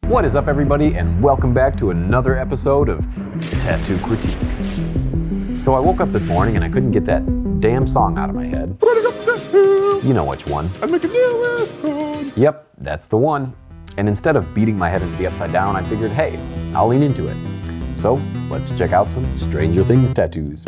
What is up, everybody, and welcome back to another episode of Tattoo Critiques. So I woke up this morning and I couldn't get that damn song out of my head. You know which one. Yep, that's the one. And instead of beating my head into the upside down, I figured, hey, I'll lean into it. So let's check out some Stranger Things tattoos.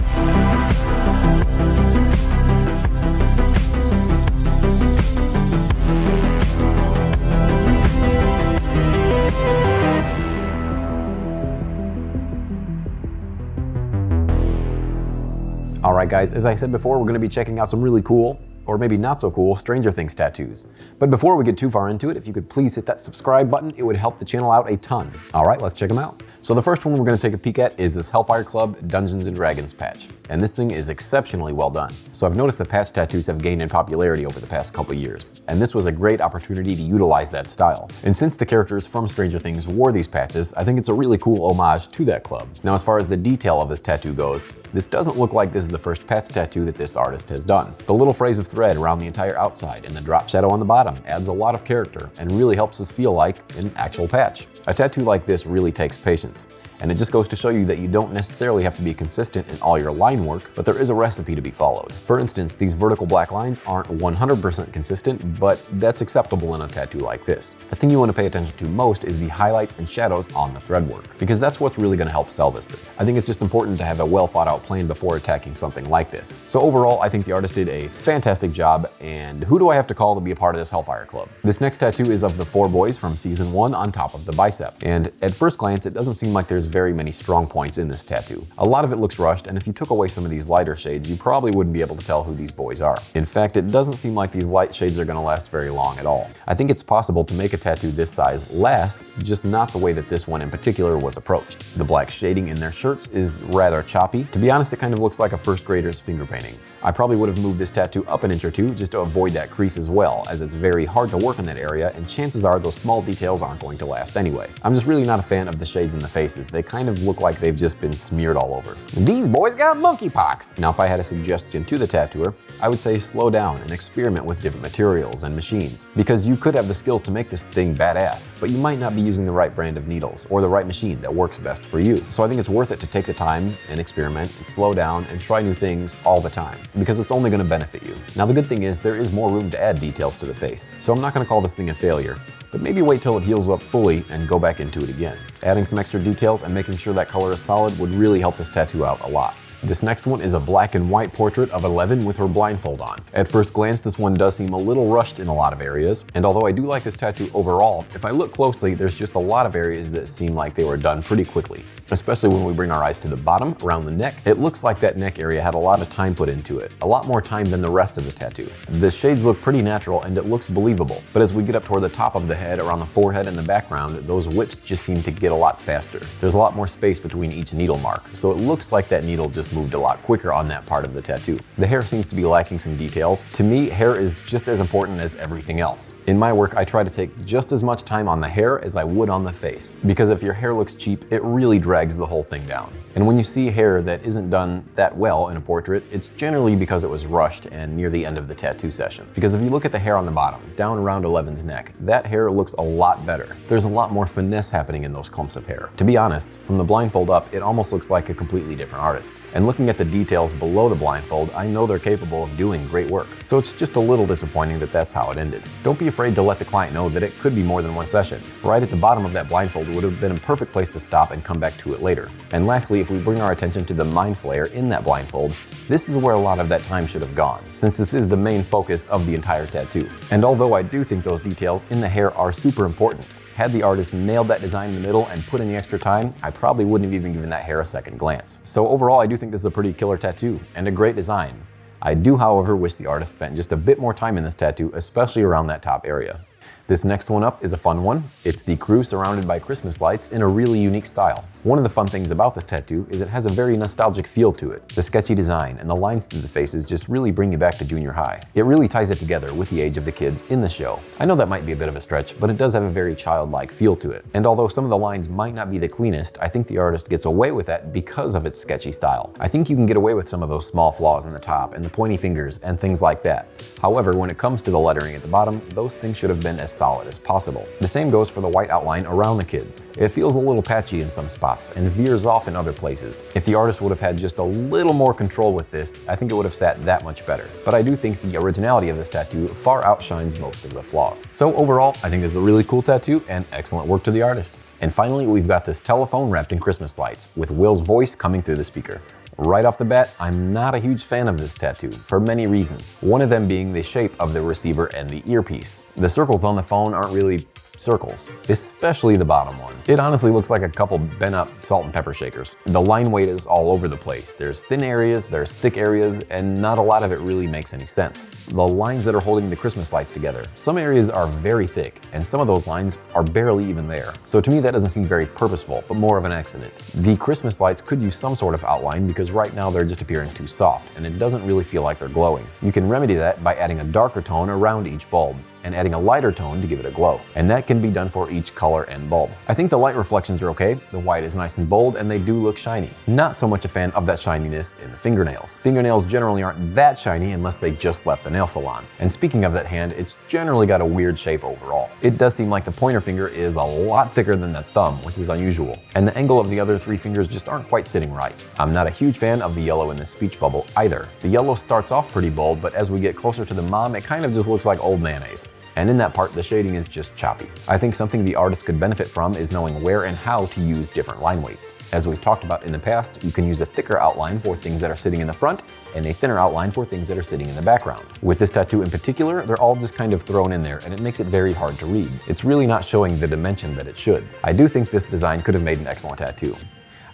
Alright guys, as I said before, we're going to be checking out some really cool, or maybe not so cool, Stranger Things tattoos. But before we get too far into it, if you could please hit that subscribe button, it would help the channel out a ton. Alright, let's check them out. So the first one we're going to take a peek at is this Hellfire Club Dungeons & Dragons patch. And this thing is exceptionally well done. So I've noticed the patch tattoos have gained in popularity over the past couple years. And this was a great opportunity to utilize that style. And since the characters from Stranger Things wore these patches, I think it's a really cool homage to that club. Now as far as the detail of this tattoo goes, this doesn't look like this is the first patch tattoo that this artist has done. The little phrase of thread around the entire outside and the drop shadow on the bottom adds a lot of character and really helps us feel like an actual patch. A tattoo like this really takes patience. And it just goes to show you that you don't necessarily have to be consistent in all your line work, but there is a recipe to be followed. For instance, these vertical black lines aren't 100% consistent, but that's acceptable in a tattoo like this. The thing you want to pay attention to most is the highlights and shadows on the thread work, because that's what's really going to help sell this thing. I think it's just important to have a well thought out plan before attacking something like this. So overall, I think the artist did a fantastic job, and who do I have to call to be a part of this Hellfire Club? This next tattoo is of the 4 boys from season 1 on top of the bicep, and at first glance, it doesn't seem like there's very many strong points in this tattoo. A lot of it looks rushed, and if you took away some of these lighter shades, you probably wouldn't be able to tell who these boys are. In fact, it doesn't seem like these light shades are going to last very long at all. I think it's possible to make a tattoo this size last, just not the way that this one in particular was approached. The black shading in their shirts is rather choppy. To be honest, it kind of looks like a first grader's finger painting. I probably would have moved this tattoo up an inch or two just to avoid that crease as well, as it's very hard to work in that area, and chances are those small details aren't going to last anyway. I'm just really not a fan of the shades in the faces. They kind of look like they've just been smeared all over. These boys got monkeypox! Now if I had a suggestion to the tattooer, I would say slow down and experiment with different materials and machines, because you could have the skills to make this thing badass, but you might not be using the right brand of needles or the right machine that works best for you. So I think it's worth it to take the time and experiment and slow down and try new things all the time, because it's only going to benefit you. Now the good thing is there is more room to add details to the face, so I'm not going to call this thing a failure, but maybe wait till it heals up fully and go back into it again. Adding some extra details and making sure that color is solid would really help this tattoo out a lot. This next one is a black and white portrait of Eleven with her blindfold on. At first glance, this one does seem a little rushed in a lot of areas, and although I do like this tattoo overall, if I look closely, there's just a lot of areas that seem like they were done pretty quickly. Especially when we bring our eyes to the bottom, around the neck. It looks like that neck area had a lot of time put into it, a lot more time than the rest of the tattoo. The shades look pretty natural and it looks believable, but as we get up toward the top of the head, around the forehead and the background, those whips just seem to get a lot faster. There's a lot more space between each needle mark, so it looks like that needle just moved a lot quicker on that part of the tattoo. The hair seems to be lacking some details. To me, hair is just as important as everything else. In my work, I try to take just as much time on the hair as I would on the face, because if your hair looks cheap, it really drags the whole thing down. And when you see hair that isn't done that well in a portrait, it's generally because it was rushed and near the end of the tattoo session. Because if you look at the hair on the bottom, down around Eleven's neck, that hair looks a lot better. There's a lot more finesse happening in those clumps of hair. To be honest, from the blindfold up, it almost looks like a completely different artist. And looking at the details below the blindfold, I know they're capable of doing great work. So it's just a little disappointing that that's how it ended. Don't be afraid to let the client know that it could be more than one session. Right at the bottom of that blindfold would have been a perfect place to stop and come back to it later. And lastly, if we bring our attention to the mind flare in that blindfold, this is where a lot of that time should have gone, since this is the main focus of the entire tattoo. And although I do think those details in the hair are super important, had the artist nailed that design in the middle and put in the extra time, I probably wouldn't have even given that hair a second glance. So overall, I do think this is a pretty killer tattoo and a great design. I do, however, wish the artist spent just a bit more time in this tattoo, especially around that top area. This next one up is a fun one. It's the crew surrounded by Christmas lights in a really unique style. One of the fun things about this tattoo is it has a very nostalgic feel to it. The sketchy design and the lines through the faces just really bring you back to junior high. It really ties it together with the age of the kids in the show. I know that might be a bit of a stretch, but it does have a very childlike feel to it. And although some of the lines might not be the cleanest, I think the artist gets away with that because of its sketchy style. I think you can get away with some of those small flaws in the top and the pointy fingers and things like that. However, when it comes to the lettering at the bottom, those things should have been as solid as possible. The same goes for the white outline around the kids. It feels a little patchy in some spots and veers off in other places. If the artist would have had just a little more control with this, I think it would have sat that much better. But I do think the originality of this tattoo far outshines most of the flaws. So overall, I think this is a really cool tattoo and excellent work to the artist. And finally, we've got this telephone wrapped in Christmas lights with Will's voice coming through the speaker. Right off the bat, I'm not a huge fan of this tattoo for many reasons. One of them being the shape of the receiver and the earpiece. The circles on the phone aren't really circles, especially the bottom one. It honestly looks like a couple bent up salt and pepper shakers. The line weight is all over the place. There's thin areas, there's thick areas, and not a lot of it really makes any sense. The lines that are holding the Christmas lights together, some areas are very thick, and some of those lines are barely even there. So to me, that doesn't seem very purposeful, but more of an accident. The Christmas lights could use some sort of outline because right now they're just appearing too soft, and it doesn't really feel like they're glowing. You can remedy that by adding a darker tone around each bulb, and adding a lighter tone to give it a glow. And that can be done for each color and bulb. I think the light reflections are okay, the white is nice and bold, and they do look shiny. Not so much a fan of that shininess in the fingernails. Fingernails generally aren't that shiny unless they just left the nail salon. And speaking of that hand, it's generally got a weird shape overall. It does seem like the pointer finger is a lot thicker than the thumb, which is unusual. And the angle of the other three fingers just aren't quite sitting right. I'm not a huge fan of the yellow in the speech bubble either. The yellow starts off pretty bold, but as we get closer to the mom, it kind of just looks like old mayonnaise. And in that part, the shading is just choppy. I think something the artist could benefit from is knowing where and how to use different line weights. As we've talked about in the past, you can use a thicker outline for things that are sitting in the front and a thinner outline for things that are sitting in the background. With this tattoo in particular, they're all just kind of thrown in there and it makes it very hard to read. It's really not showing the dimension that it should. I do think this design could have made an excellent tattoo.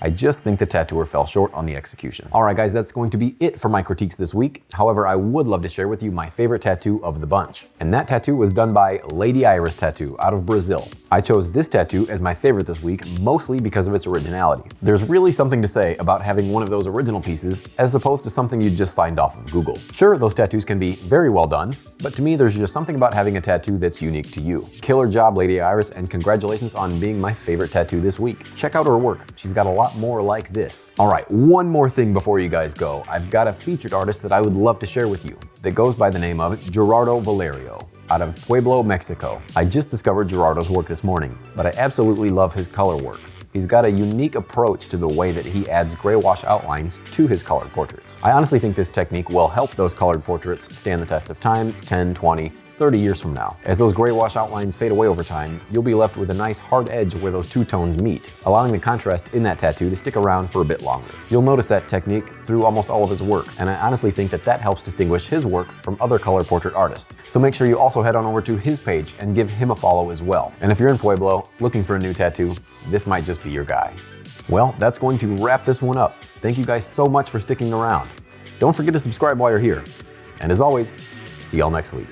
I just think the tattooer fell short on the execution. All right, guys, that's going to be it for my critiques this week. However, I would love to share with you my favorite tattoo of the bunch. And that tattoo was done by Lady Iris Tattoo out of Brazil. I chose this tattoo as my favorite this week, mostly because of its originality. There's really something to say about having one of those original pieces as opposed to something you'd just find off of Google. Sure, those tattoos can be very well done, but to me, there's just something about having a tattoo that's unique to you. Killer job, Lady Iris, and congratulations on being my favorite tattoo this week. Check out her work. She's got a lot more like this. All right, one more thing before you guys go. I've got a featured artist that I would love to share with you that goes by the name of Gerardo Valerio out of Pueblo, Mexico. I just discovered Gerardo's work this morning, but I absolutely love his color work. He's got a unique approach to the way that he adds gray wash outlines to his colored portraits. I honestly think this technique will help those colored portraits stand the test of time 10, 20, 30 years from now. As those gray wash outlines fade away over time, you'll be left with a nice hard edge where those two tones meet, allowing the contrast in that tattoo to stick around for a bit longer. You'll notice that technique through almost all of his work, and I honestly think that helps distinguish his work from other color portrait artists. So make sure you also head on over to his page and give him a follow as well. And if you're in Pueblo looking for a new tattoo, this might just be your guy. Well, that's going to wrap this one up. Thank you guys so much for sticking around. Don't forget to subscribe while you're here. And as always, see y'all next week.